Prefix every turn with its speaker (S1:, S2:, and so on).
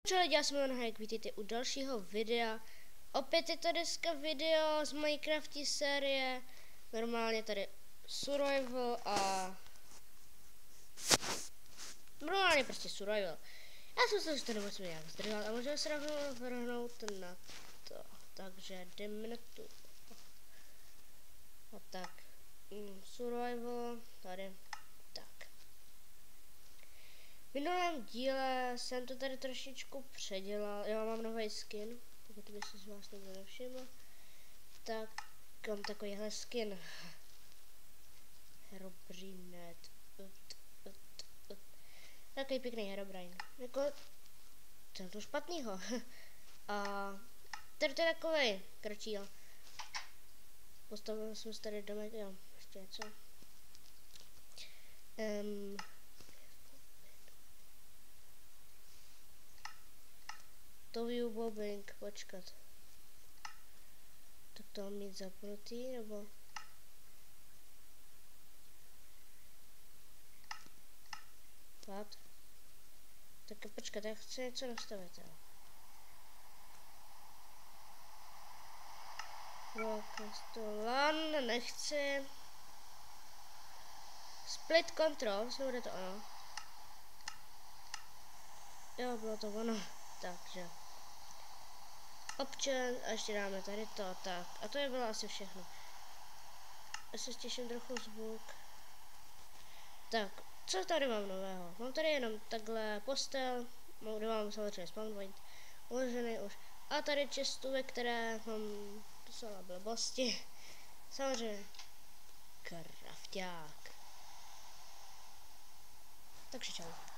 S1: Čau lidi, já jsem Jan, vítejte u dalšího videa. Opět je to dneska video z Minecrafty série. Normálně tady survival a... Normálně prostě survival. Já jsem se, že to nemusím nějak zdržovat a můžeme se rovnou vrhnout na to. Takže jdeme na tu. A tak. Survival, tady. Tak. V minulém díle jsem to tady trošičku předělal. Já mám nový skin, pokud by se z vás někdo nevšiml. Tak mám takovýhle skin. Herobrine. Takový pěkný Herobrine. Jako, jsem to špatnýho. A tady to je takovej krčíl. Postavil jsem si tady domek, jo, ještě něco. To view bobbing, počkat. Tak to mám mít zapnutý, nebo... What? Tak počkat, já chci něco nastavit, jo. Broadcast nechci. Split control, bude to ano. Jo, bylo to ono. Takže option a ještě dáme tady to, tak. A to je bylo asi všechno. Já se stěším trochu zvuk. Tak, co tady mám nového? Mám tady jenom takhle postel, kde mám samozřejmě spawn point, uložený už. A tady čestu, ve které mám docela blbosti. Samozřejmě krafťák. Takže čau.